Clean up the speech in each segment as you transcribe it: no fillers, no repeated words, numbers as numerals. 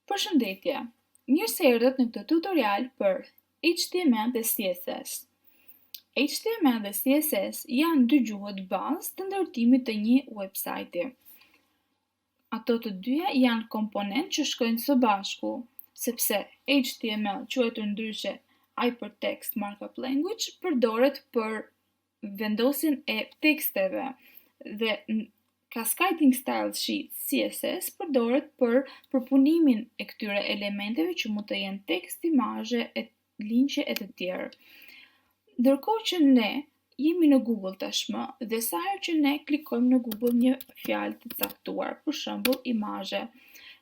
Përshëndetje! Mirë se erdhët në këtë tutorial për HTML dhe CSS. HTML dhe CSS janë dy gjuhët bazë të ndërtimit të një websajti. Ato të dyja janë komponentë që shkojnë së bashku, sepse HTML, quajtur ndryshe Hypertext Markup Language, përdoret për vendosjen e teksteve dhe Cascading Style Sheet CSS përdoret për përpunimin e këtyre elementeve që mund të jenë tekst, imazhe, linkje e të tjerë. Ndërkohë që ne jemi në Google tashmë dhe sa herë që ne klikojmë në Google një fjalë të caktuar, për shembull imazhe,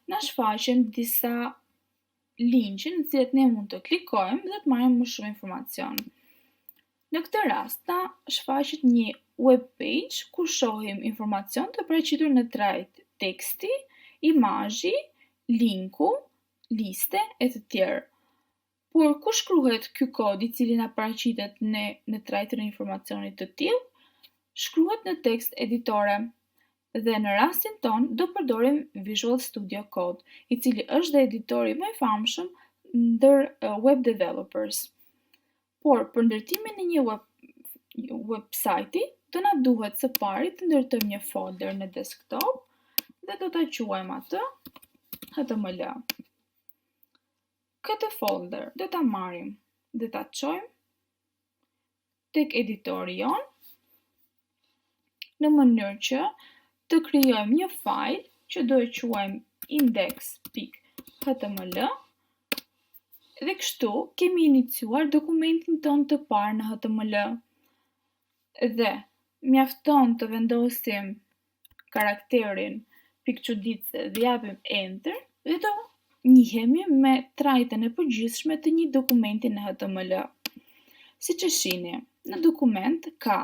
na shfaqen disa linkje në të cilat ne mund të klikojmë dhe të marrim më shumë informacion. Në këtë rast, na shfaqet një web page ku shohim informacion të paraqitur në trajt teksti, imazhi, linku, liste e të tjerë. Por ku shkruhet ky kod i cili na paraqitet në trajtin e informacionit të tillë? Shkruhet në tekst editore. Dhe në rastin ton do përdorim Visual Studio Code, i cili është dhe editori më i famshëm ndër web developers. Por për ndërtimin e një websajti, do na duhet së pari të ndërtojmë një folder në desktop dhe do ta quajmë atë HTML. Këtë folder do ta marrim dhe ta çojmë tek editori jon në mënyrë që të krijojmë një fajl që do e quajmë index.html dhe kështu kemi iniciuar dokumentin ton të parë në HTML. Dhe mjafton të vendosim karakterin pikë-çuditëse dhe japim enter dhe do njihemi me trajten e përgjithshme të një dokumenti në HTML. Siç e shihni, në dokument ka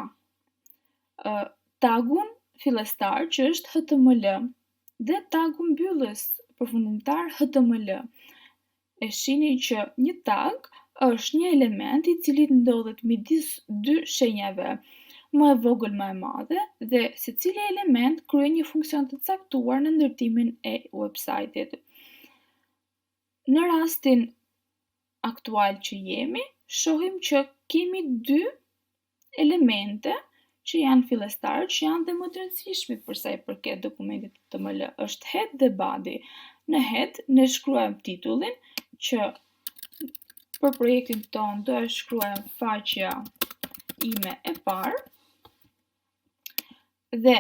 tagun fillestar që është HTML dhe tagun mbyllës përfundimtar HTML. E shihni që një tag është një element i cili ndodhet midis dy shenjave, më e vogël më e madhe, dhe secili element kryen një funksion të caktuar në ndërtimin e websajtit. Në rastin aktual që jemi, shohim që kemi dy elemente që janë fillestar, që janë dhe më të rëndësishmi për sa i përket dokumentit HTML, është head dhe body. Në head ne shkruajmë titullin, që për projektin ton do e shkruajmë faqja ime e parë, dhe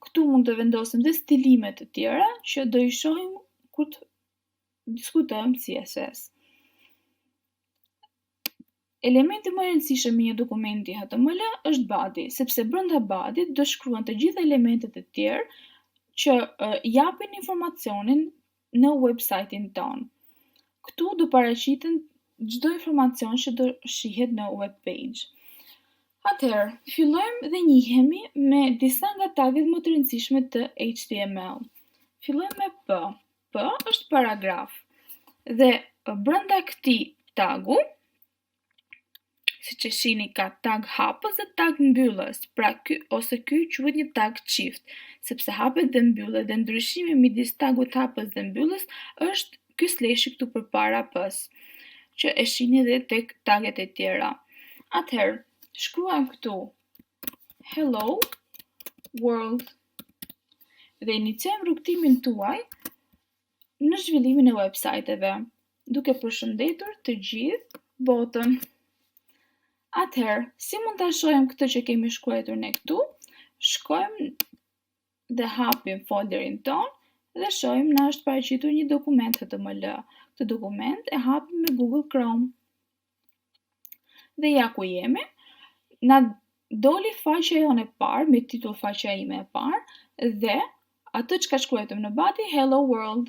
këtu mund të vendosim dhe stilime të tjera që do i shohim kur të diskutojmë CSS. Elementi më i rëndësishëm i një dokumenti HTML është body, sepse brenda bodyt do shkruhen të gjitha elementet e tjerë që japin informacionin në websajtin ton. Këtu do paraqiten çdo informacion që do shihet në web page. Atëherë, fillojmë dhe njihemi me disa nga tagët më të rëndësishme të HTML. Fillojmë me P. P është paragraf. Dhe brenda këtij tagu, siç e shihni, ka tag hapës dhe tag mbyllës. Pra ky quhet një tag çift, sepse hapet dhe mbyllet dhe ndryshimi midis tagut hapës dhe mbyllës është ky sleshi këtu përpara P-s, që e shihni edhe tek taget e tjera. Atëherë, shkruajmë këtu hello world dhe iniciojmë rrugtimin tuaj në zhvillimin e websajteve, duke përshëndetur të gjithë botën. Atëherë, si mund ta shohim këtë që kemi shkruar ne këtu? Shkojmë dhe hapim folderin ton dhe shohim na është paraqitur një dokument HTML. Këtë dokument e hapim me Google Chrome. Dhe ja ku jemi. Na doli faqja jone e parë me titull faqja ime e parë dhe atë çka shkruajtëm në body hello world.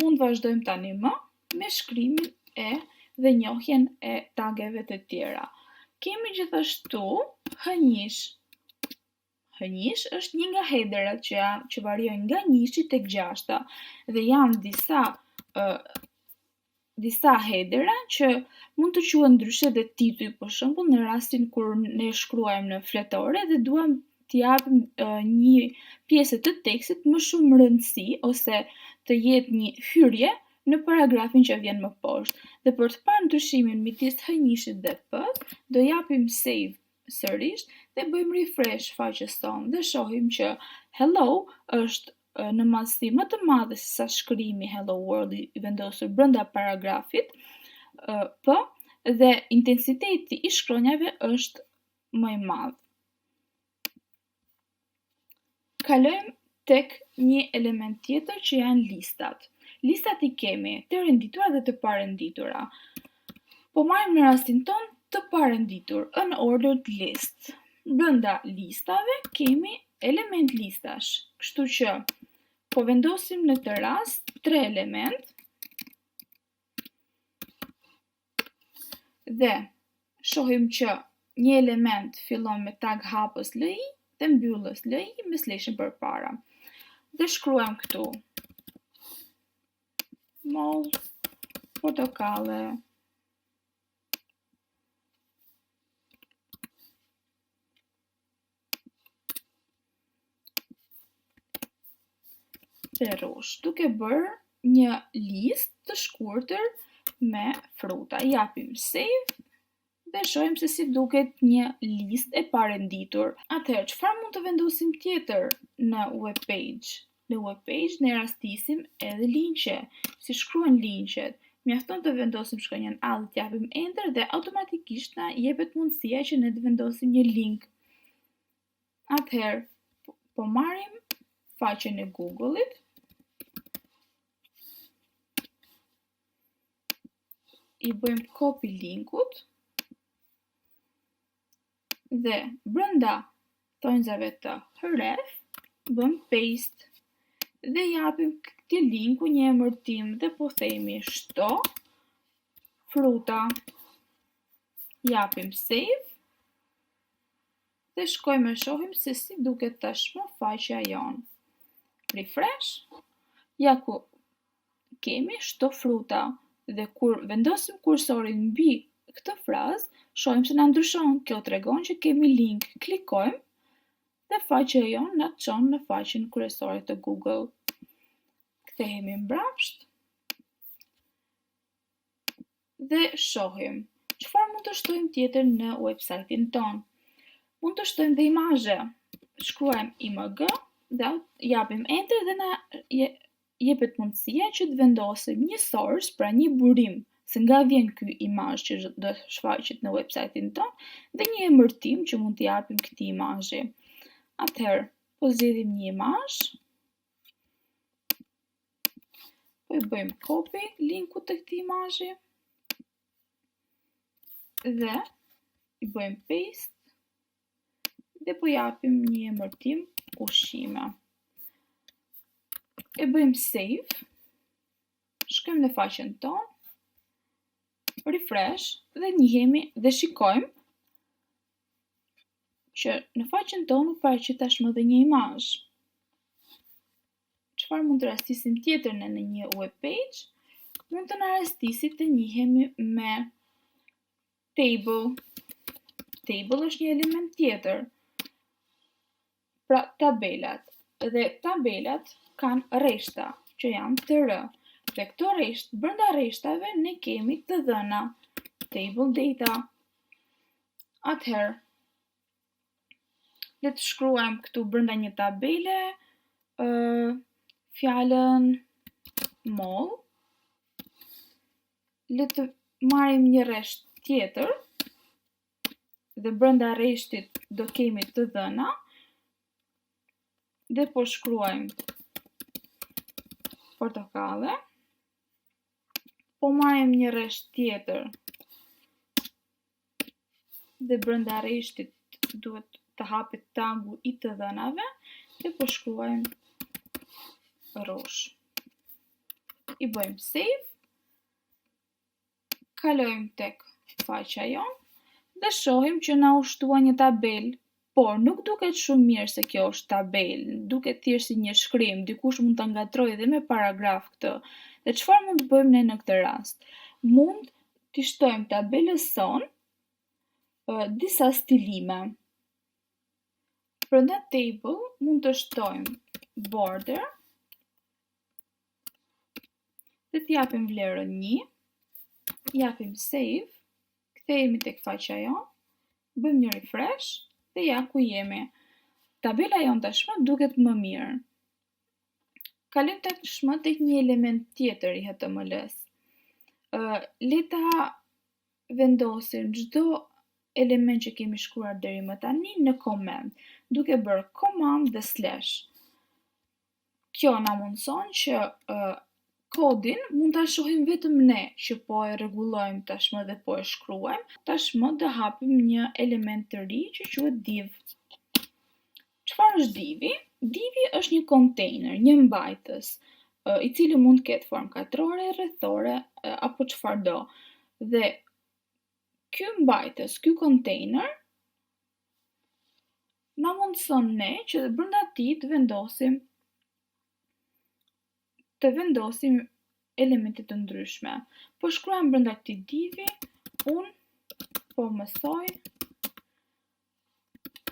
Mund vazhdojmë tani me shkrimin dhe njohjen e tageve të tjera. Kemi gjithashtu H1. H1 është një nga headerat që variojnë nga 1 tek 6 dhe janë disa headera që mund të quhen ndryshe dhe tituj, për shembull në rastin kur ne shkruajmë në fletore dhe duam t'i japim një pjesë të tekstit më shumë rëndësi ose të jetë një hyrje në paragrafin që vjen më poshtë. Dhe për të parë ndryshimin midis h-njishit dhe p-t, do japim save sërish dhe bëjmë refresh faqes tonë dhe shohim që hello është në masi më të madhe se sa shkrimi hello world i vendosur brenda paragrafit, p dhe intensiteti i shkronjave është më i madh. Kalojmë tek një element tjetër që janë listat. Listat i kemi të renditura dhe të parenditura. Po marrim në rastin ton të parenditur, unordered list. Brenda listave kemi element listash, kështu që po vendosim në të rast 3 element dhe shohim që një element fillon me tag hapës LI dhe mbyllës LI me slashin përpara. Dhe shkruajmë këtu moll portokale. Dhe rrush, duke bërë një listë të shkurtër me fruta. Japim save dhe shohim se si duket një listë e parenditur. Atëherë, çfarë mund të vendosim tjetër në web page? Në web page ne rastisim edhe linqe. Si shkruhen linqet? Mjafton të vendosim shkronjën A dhe t'japim enter dhe automatikisht na jepet mundësia që ne të vendosim një link. Atëherë, po marrim faqen e Google-it, i bëjmë copy linkut dhe brenda thonjzave të href bëjmë paste dhe japim këtij linku një emërtim dhe po themi shto fruta. Japim save dhe shkojmë e shohim se si duket tashmë faqja jonë. Refresh, ja ku kemi shto fruta dhe kur vendosim kursorin mbi këtë frazë, shohim se na ndryshon. Kjo tregon që kemi link. Klikojmë dhe faqja jonë na çon në faqen kryesore të Google. Kthehemi mbrapsht dhe shohim çfarë mund të shtojmë tjetër në website-in ton. Mund të shtojmë dhe imazhe. Shkruajmë img dhe japim enter dhe na jepet mundësia që të vendosim një source, pra një burim se nga vjen ky imazh që do shfaqet në website-in ton dhe një emërtim që mund t'i japim këtij imazhi. Atëherë, po zgjedhim një imazh, po i bëjmë copy linkut të këtij imazhi dhe i bëjmë paste dhe po japim një emërtim ushqime. E bëjmë save, shkojmë në faqen tonë, refresh dhe njihemi dhe shikojmë që në faqen tonë u paraqit tashmë dhe një imazh. Çfarë mund të rastisim tjetër në një web page? Mund të na rastisi të njihemi me table. Table është një element tjetër. Pra tabelat. Dhe tabelat kanë rreshta që janë të r. Dhe këto rreshtë, brenda rreshtave ne kemi të dhëna. Table data. Atëherë, le të shkruajmë këtu brenda një tabele fjalën moll. Le të marrim një rresht tjetër dhe brenda rreshtit do kemi të dhëna dhe po shkruajmë portokale. Po marrim një rresht tjetër dhe brenda rreshtit duhet të hapet tagu i të dhënave dhe po shkruajmë rrush. I bëjmë save, kalojmë tek faqja jonë dhe shohim që na u shtua një tabel, por nuk duket shumë mirë se kjo është tabel, duket thjesht si një shkrim, dikush mund ta ngatrojë edhe me paragraf këtë. Dhe çfarë mund të bëjmë ne në këtë rast? Mund t'i shtojmë tabelës sonë disa stilime. Brenda table mund të shtojmë border, dhe t'japim vlerën 1, japim save, kthehemi tek faqja jonë, bëjmë një refresh dhe ja ku jemi. Tabela jonë tashmë duket më mirë. Kalojmë tashmë tek një element tjetër i HTML-s. Le ta vendosim çdo element që kemi shkruar deri më tani në koment, duke bërë command dhe slash. Kjo na mundson që kodin mund ta shohim vetëm ne që po e rregullojmë tashmë dhe po e shkruajmë. Tashmë do hapim një element të ri që quhet div. Çfarë është divi? Divi është një container, një mbajtës, i cili mund të ketë formë katrore, rrethore apo çfarëdo. Dhe ky mbajtës, ky container na mundson ne që brenda tij të vendosim elemente të ndryshme. Po shkruajmë brenda këtij divi, unë po mësoj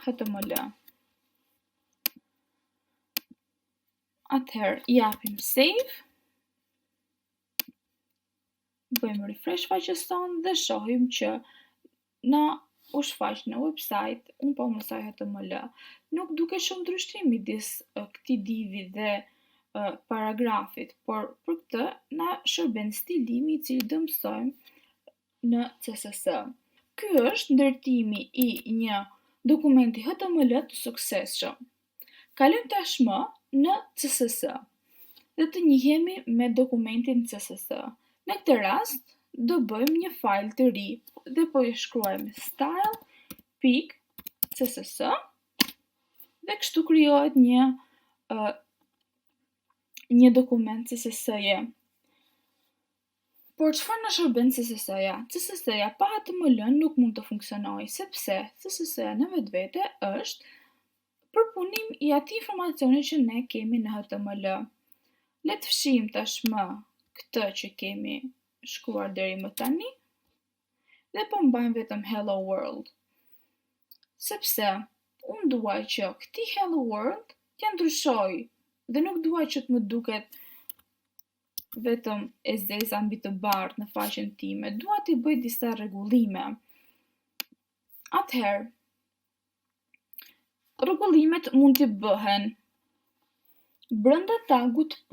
HTML. Atëherë japim save, bëjmë refresh faqes tonë dhe shohim që na u shfaq në website, unë po mësoj HTML. Nuk duket shumë ndryshim midis këtij divi dhe paragrafit, por për këtë na shërben stilimi i cili do mësojmë në CSS. Ky është ndërtimi i një dokumenti HTML të suksesshëm. Kalojmë tashmë në CSS dhe të njihemi me dokumentin CSS. Në këtë rast, do bëjmë një file të ri dhe po i shkruajmë style.css dhe kështu krijohet një dokument CSS-je. Por çfarë na shërben CSS-ja? CSS-ja pa HTML nuk mund të funksionojë, sepse CSS-ja në vetvete është përpunim i atij informacioni që ne kemi në HTML. Le të fshijmë tashmë këtë që kemi shkruar deri më tani dhe po mbajmë vetëm hello world. Sepse unë dua që këtij hello world t'ja ndryshoj dhe nuk dua që të më duket vetëm e zeza mbi të bardhë në faqen time. Dua t'i bëj disa rregullime. Atëherë, rregullimet mund të bëhen brenda tagut P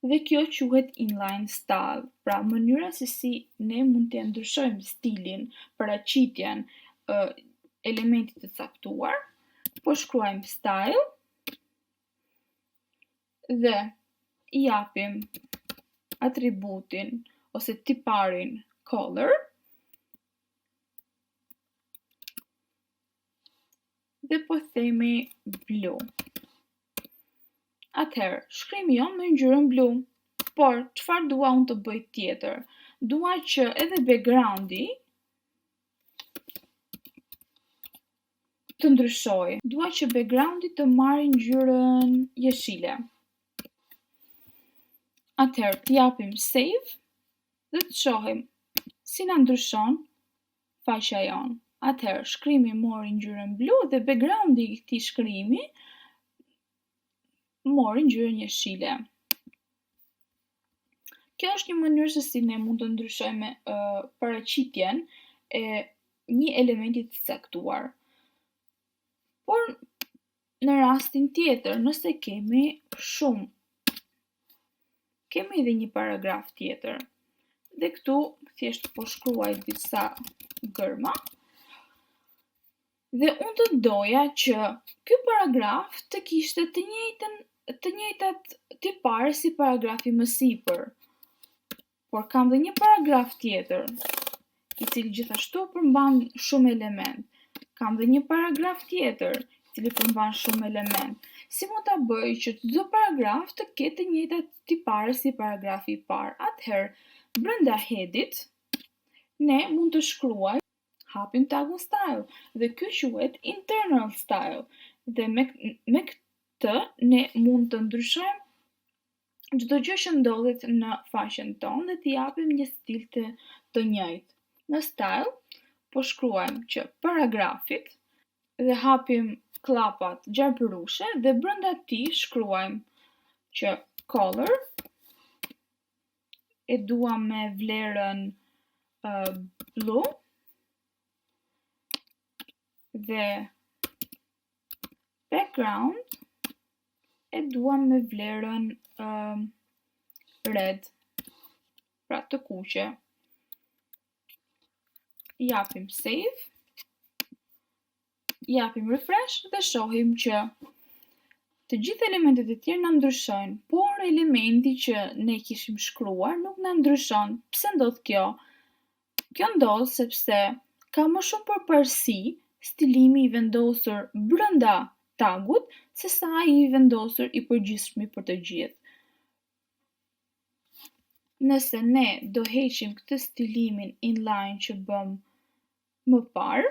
dhe kjo quhet inline style, pra mënyra se si ne mund të ndryshojmë stilin, paraqitjen elementit të caktuar. Po shkruajmë style dhe i japim atributin ose tiparin color dhe po themi blu. Atëherë, shkrimi jonë me ngjyrën blu. Por çfarë dua unë të bëj tjetër? Dua që edhe backgroundi të ndryshojë. Dua që backgroundi të marrë ngjyrën jeshile. Atëherë, t'japim save dhe të shohim si na ndryshon faqja jonë. Atëherë, shkrimi mori ngjyrën blu dhe backgroundi i këtij shkrimi mori ngjyrën jeshile. Kjo është një mënyrë se si ne mund të ndryshojmë paraqitjen e një elementi të caktuar. Por në rastin tjetër, nëse kemi edhe një paragraf tjetër. Dhe këtu thjesht po shkruaj disa gërma. Dhe unë të doja që ky paragraf të kishte të njëjtat tipare si paragrafi më sipër. Por kam dhe një paragraf tjetër, i cili gjithashtu përmban shumë element. Kam dhe një paragraf tjetër, i cili përmban shumë element. Si mund ta bëj që çdo paragraf të ketë të njëjtat tipare si paragrafi i parë? Atëherë, brenda headit, ne mund të shkruaj, hapim tagun style dhe ky quhet internal style. Dhe me këtë ne mund të ndryshojmë çdo gjë që ndodhet në faqen tonë dhe t'i japim një stil të njëjtë. Në style po shkruajmë që paragrafit dhe hapim klapat gjarpërushe dhe brenda tij shkruajmë që color e dua me vlerën blu dhe background e dua me vlerën red, pra të kuqe. Japim save, japim refresh dhe shohim që të gjithë elementet e tjerë na ndryshojnë, por elementi që ne kishim shkruar nuk na ndryshon. Pse ndodh kjo? Kjo ndodh sepse ka më shumë përparësi stilimi i vendosur brenda tagut se sa ai i vendosur i përgjithshëm për të gjithë. Nëse ne do heqim këtë stilimin inline që bëm më parë,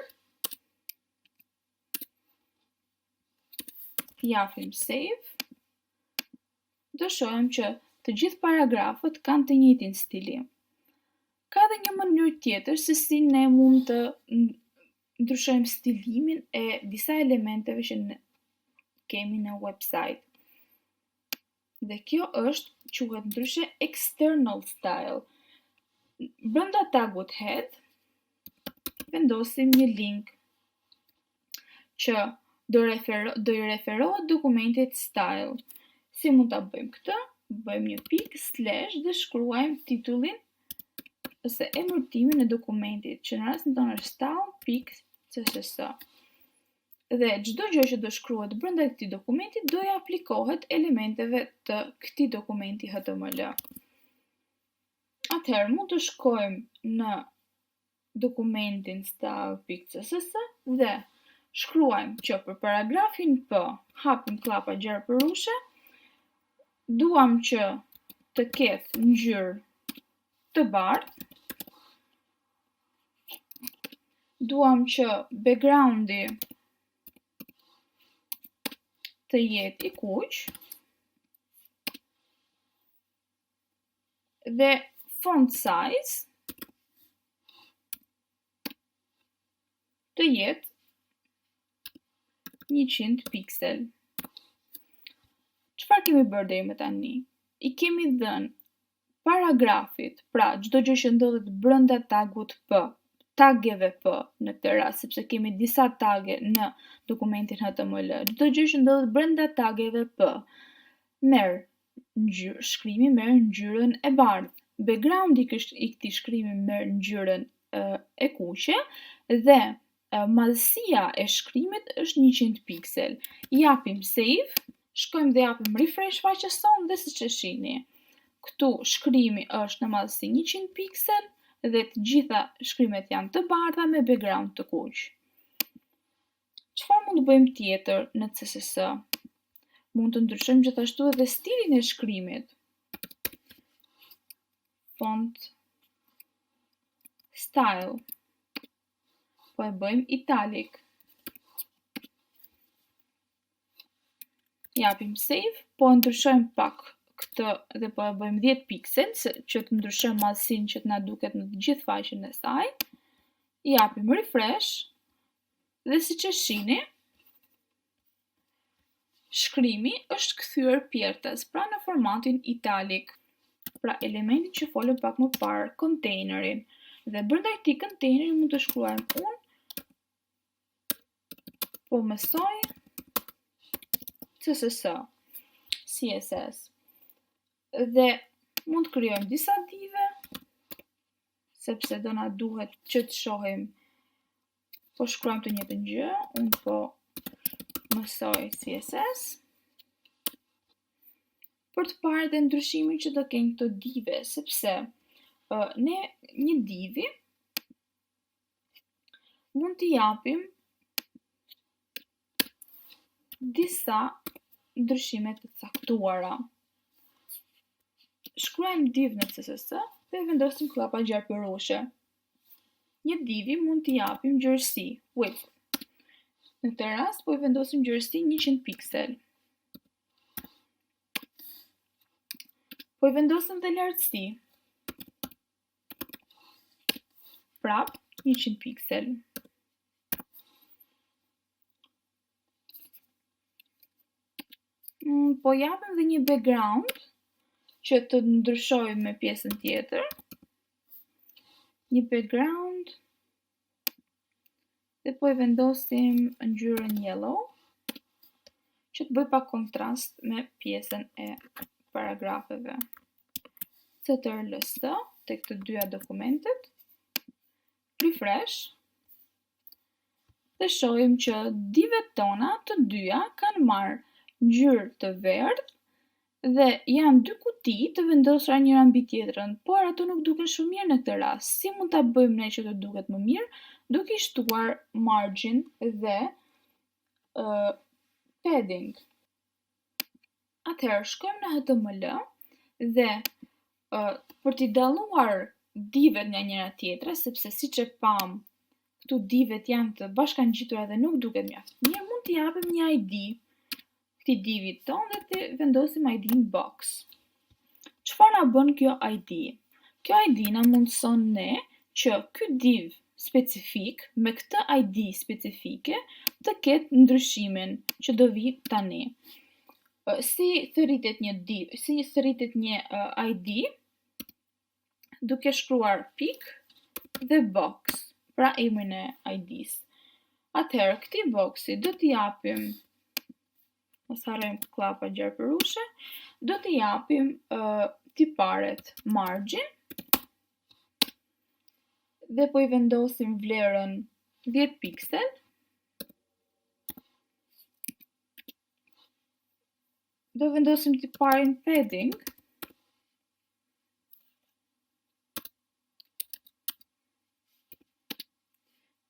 japim save, do shohim që të gjithë paragrafët kanë të njëjtin stilim. Ka edhe një mënyrë tjetër se si ne mund të ndryshojmë stilimin e disa elementeve që ne kemi në website. Dhe kjo quhet ndryshe external style. Brenda tagut head vendosim një link që do i referohet dokumentit style. Si mund ta bëjmë këtë? Bëjmë një pikë slash dhe shkruajmë titullin ose emërtimin e dokumentit, që në rastin tonë është style.css. Dhe çdo gjë që do shkruhet brenda këtij dokumenti do i aplikohet elementeve të këtij dokumenti HTML. Atëherë mund të shkojmë në dokumentin style.css dhe shkruajmë që për paragrafin P hapim klapa gjarpërushe, duam që të ketë ngjyrë të bardhë, duam që backgroundi të jetë i kuq dhe font size të jetë 100 piksel. Çfarë kemi bërë deri më tani? I kemi dhënë paragrafit, pra çdo gjë që ndodhet brenda tagut P, tageve P në këtë rast, sepse kemi disa tage në dokumentin HTML. Çdo gjë që ndodhet brenda tageve P shkrimi merr ngjyrën e bardhë. Backgroundi i këtij shkrimi merr ngjyrën e kuqe dhe madhësia e shkrimit është 100 piksel. Japim save, shkojmë dhe japim refresh faqes sonë dhe siç e shihni, këtu shkrimi është në madhësi 100 piksel dhe të gjitha shkrimet janë të bardha me background të kuq. Çfarë mund të bëjmë tjetër në CSS? Mund të ndryshojmë gjithashtu edhe stilin e shkrimit. Font style. Po e bëjmë italic. Japim save, po e ndryshojmë pak këtë dhe po e bëjmë 10 piksel që të ndryshojmë madhësinë që të na duket në të gjithë faqen e saj. Japim refresh dhe siç e shihni, shkrimi është kthyer pjertas, pra në formatin italic. Pra elementi që folëm pak më parë, kontejnerin. Dhe brenda këtij kontejneri mund të shkruajmë unë po mësoj CSS. Dhe mund të krijojmë disa dive, sepse do na duhet që të shohim, po shkruajmë të njëjtën gjë, unë po mësoj CSS. Për të parë dhe ndryshimin që do kenë këto dive, sepse ne një divi mund t'i japim disa ndryshime të caktuara. Shkruajmë div në CSS dhe vendosim klapa gjarpërushe. Një divi mund t'i japim gjërësi, width. Në këtë rast po i vendosim gjërësi 100 piksel. Po i vendosim dhe lartësi. Prap 100 piksel. Po japim dhe një background që të ndryshojmë me pjesën tjetër, një background, dhe po e vendosim ngjyrën yellow, që të bëj pak kontrast me pjesën e paragrafeve. CTRL-S tek të dyja dokumentet, refresh, dhe shohim që divet tona të dyja kanë marrë ngjyrë të verdhë dhe janë dy kuti të vendosura njëra mbi tjetrën, por ato nuk duken shumë mirë në këtë rast. Si mund ta bëjmë ne që të duket më mirë? Duke i shtuar margin dhe padding. Atëherë shkojmë në HTML dhe për t'i dalluar divet nga njëra tjetra, sepse siç e pam, këtu divet janë të bashkangjitura dhe nuk duket mjaft mirë, mund t'i japim një ID këtij divit ton dhe të vendosim ID-n box. Çfarë na bën kjo ID? Kjo ID na mundson ne që ky div specifik me këtë ID specifike të ketë ndryshimin që do vi tani. Si thërritet një div, si thërritet një ID, duke shkruar pik dhe box, pra emrin e ID-s. Atëherë, këtij boxi do t'i japim, mos harrojmë klapa gjarpërushe, do t'i japim tiparet margin dhe po i vendosim vlerën 10 piksel. Do vendosim tiparin padding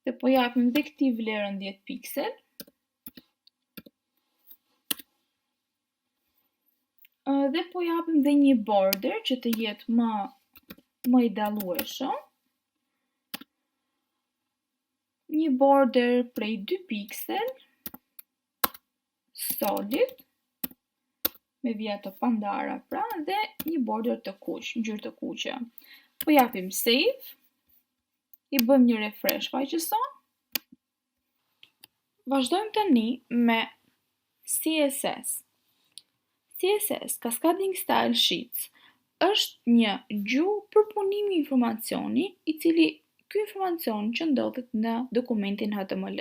dhe po japim dhe këtij vlerën 10 piksel. Dhe po japim dhe një border që të jetë më i dallueshëm. Një border prej 2 piksel, solid, me vija të pandara pra, dhe një border të kuq, ngjyrë të kuqe. Po japim save, i bëjmë një refresh faqeson. Vazhdojmë tani me CSS. CSS, Cascading Style Sheets, është një gjuhë për punimin e informacioni, i cili ky informacion që ndodhet në dokumentin HTML.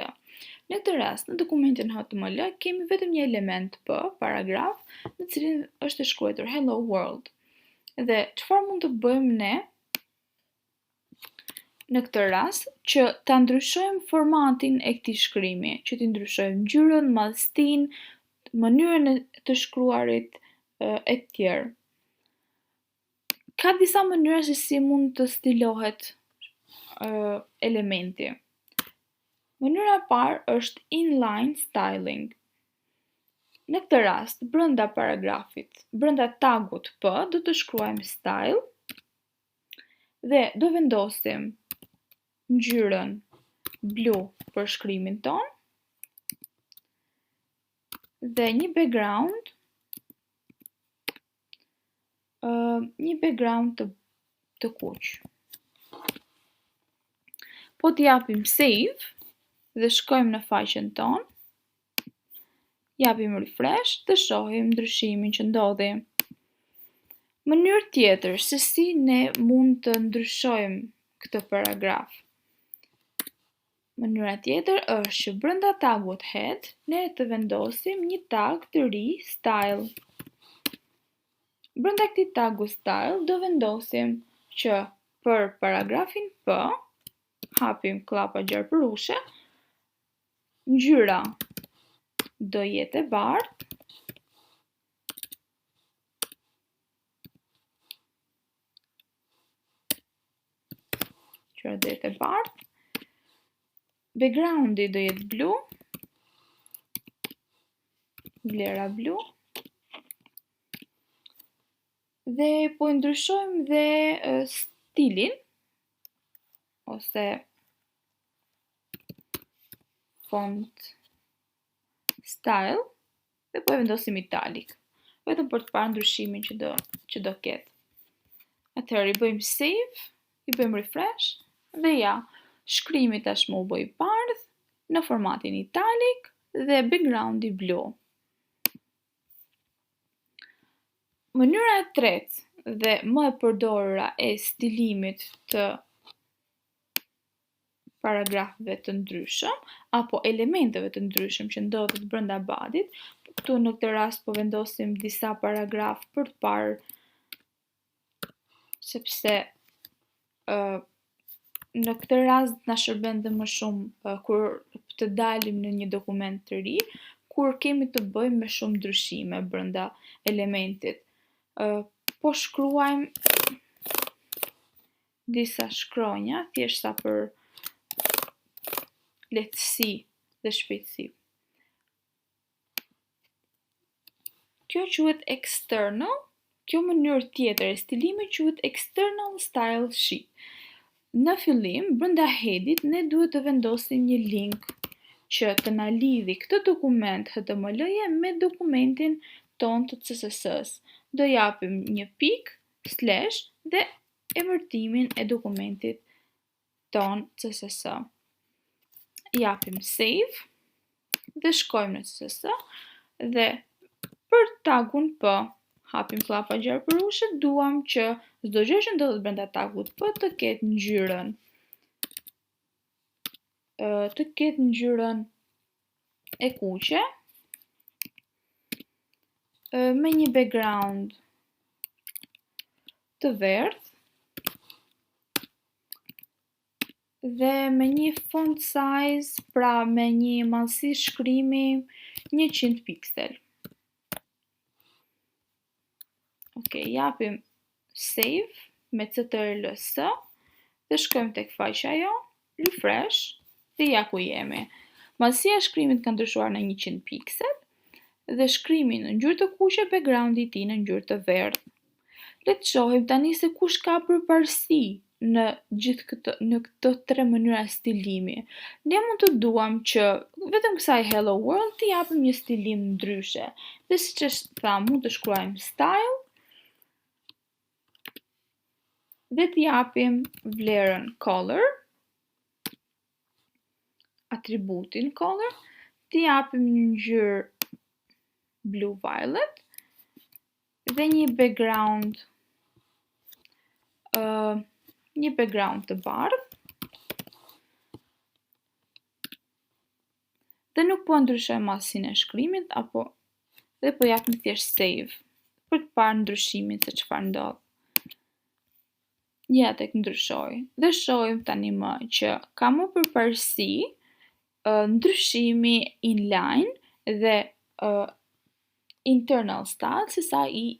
Në këtë rast, në dokumentin HTML kemi vetëm një element P, paragraf, në cilin është e shkruar Hello World. Dhe çfarë mund të bëjmë ne në këtë rast, që ta ndryshojmë formatin e këtij shkrimi, që t'i ndryshojmë ngjyrën, madhësinë, mënyrën e të shkruarit e tjerë. Ka disa mënyra se si mund të stilohet elementi. Mënyra e parë është inline styling. Në këtë rast, brenda paragrafit, brenda tagut P, do të shkruajmë style dhe do vendosim ngjyrën blu për shkrimin ton dhe një background të kuq. Po t'i japim save dhe shkojmë në faqen ton, japim refresh dhe shohim ndryshimin që ndodhi. Mënyrë tjetër se si ne mund të ndryshojmë këtë paragraf. Mënyra tjetër është që brenda tagut head ne të vendosim një tag të ri style. Brenda këtij tagu style do vendosim që për paragrafin P, hapim klapa gjarpërushe, ngjyra do jetë e bardhë, backgroundi do jetë blu, vlera blu, dhe po i ndryshojmë dhe stilin, ose font style, dhe po e vendosim italic, vetëm për të parë ndryshimin që do ketë. Atëherë i bëjmë save, i bëjmë refresh, dhe ja, shkrimi tashmë u bë i bardhë në formatin italic dhe backgroundi blu. Mënyra e tretë dhe më e përdorura e stilimit të paragrafëve të ndryshëm apo elementeve të ndryshëm që ndodhet brenda badit. Këtu në këtë rast po vendosim disa paragraf për të parë sepse në këtë rast na shërben dhe më shumë kur të dalim në një dokument të ri, kur kemi të bëjmë me shumë ndryshime brenda elementit. Po shkruajmë disa shkronja, thjesht sa për lehtësi dhe shpejtësi. Kjo quhet external, kjo mënyrë tjetër e stilimit quhet external style sheet. Në fillim, brenda headit, ne duhet të vendosim një link që të na lidhi këtë dokument HTML-je me dokumentin ton të CSS-s. Do japim një pik, slash dhe emërtimin e dokumentit ton CSS. Japim save dhe shkojmë në CSS dhe për tagun P, hapim klapa gjarpëruese, duam që çdo gjë që ndodhet brenda tagut P të ketë ngjyrën e kuqe me një background të verdh dhe me një font size, pra me një madhësi shkrimi 100 piksel. Ok, japim save me CTRL-S dhe shkojmë tek faqja jon, refresh dhe ja ku jemi. Madhësia e shkrimit ka ndryshuar në 100 piksel dhe shkrimi në ngjyrë të kuqe, backgroundi i tij në ngjyrë të verdh. Le të shohim tani se kush ka përparësi në këto tre mënyra stilimi. Ne mund të duam që vetëm kësaj Hello World t'i japim një stilim ndryshe. Dhe siç e tham, mund të shkruajmë style dhe t'i japim vlerën color, atributin color, t'i japim një ngjyrë blue violet dhe një background të bardhë. Dhe nuk po ndryshojmë madhësinë e shkrimit dhe po japim thjesht save për të parë ndryshimin se çfarë ndodh. Ja tek ndryshoi dhe shohim tani më që ka më përparësi ndryshimi inline dhe internal style sesa i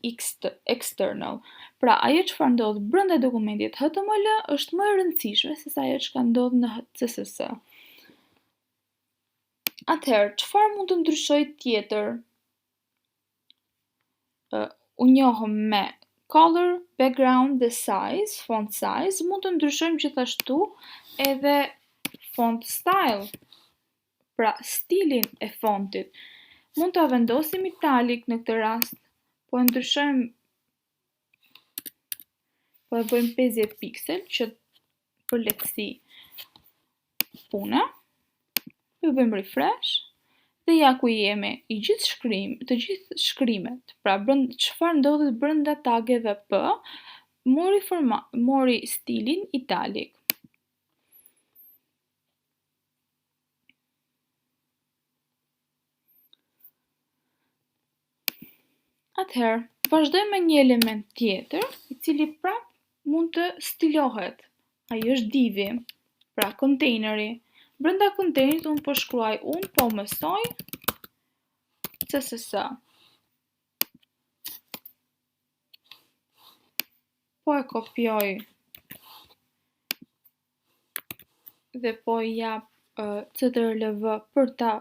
external. Pra ajo çfarë ndodh brenda dokumentit HTML është më e rëndësishme sesa ajo çka ndodh në CSS. Atëherë, çfarë mund të ndryshoj tjetër? U njohëm me color, background dhe size, font size, mund të ndryshojmë gjithashtu edhe font style, pra stilin e fontit. Mund ta vendosim italic në këtë rast, po e ndryshojmë, po e bëjmë 50 piksel që për lehtësi pune. Ju bëjmë refresh dhe ja ku jemi, të gjithë shkrimet, pra çfarë ndodhet brenda tageve P, mori stilin italic. Atëherë, vazhdojmë me një element tjetër, i cili prap mund të stilohet. Ai është divi, pra containeri. Brenda kontejnerit unë po shkruaj, unë po mësoj CSS. Po e kopjoj dhe po i jap CTRL-V për ta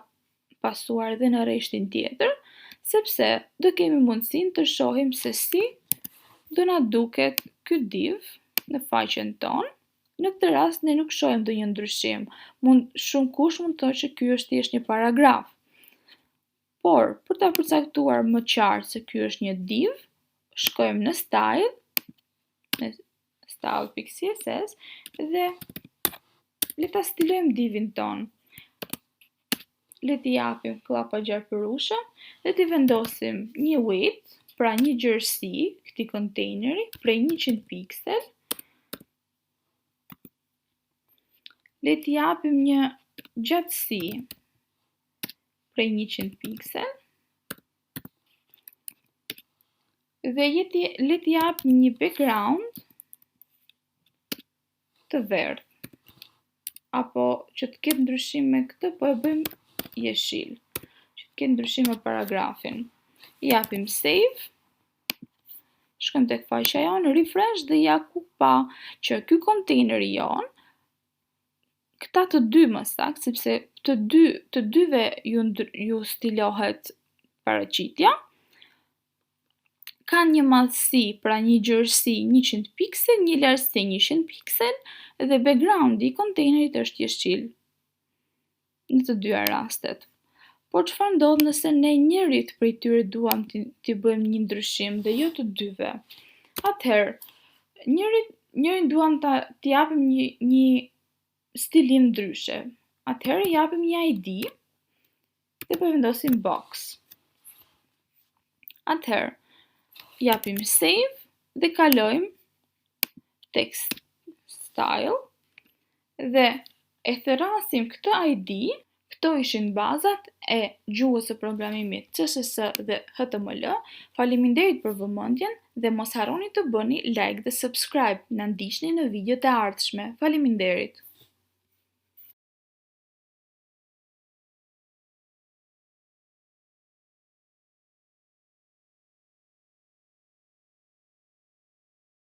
pasuar edhe në rreshtin tjetër, sepse do kemi mundësinë të shohim se si do na duket ky div në faqen tonë. Në këtë rast ne nuk shohim ndonjë ndryshim. Shumë kush mund të thotë që ky është thjesht një paragraf. Por, për ta përcaktuar më qartë se ky është një div, shkojmë në style, në style.css dhe le ta stilojmë divin ton. Le t'i japim klapa gjarpëruese dhe t'i vendosim një width, pra një gjerësi, këtij kontejneri, prej 100 piksel. Le t'i japim një gjatësi prej 100 piksel. Dhe le t'i japim një background të verdh. Apo që të ketë ndryshim me këtë, po e bëjmë jeshil. Që të ketë ndryshim me paragrafin. I japim save. Shkojmë tek faqja jonë, refresh dhe ja ku pa që ky kontejneri jonë, këta të dy më saktë, sepse të dyve ju stilohet paraqitja, kanë një madhësi, pra një gjerësi 100 piksel, një lartësi 100 piksel dhe backgroundi i kontejnerit është jeshil në të dyja rastet. Por çfarë ndodh nëse ne njërit prej tyre duam t'i bëjmë një ndryshim dhe jo të dyve? Atëherë, njërin duam t'i japim një stilim ndryshe. Atëherë japim një ID dhe po vendosim box. Atëherë, japim save dhe kalojmë tek style dhe e therasim këtë ID. Këto ishin bazat e gjuhës së programimit CSS dhe HTML. Faleminderit për vëmendjen dhe mos harroni të bëni like dhe subscribe. Na ndiqni në videot e ardhshme. Faleminderit.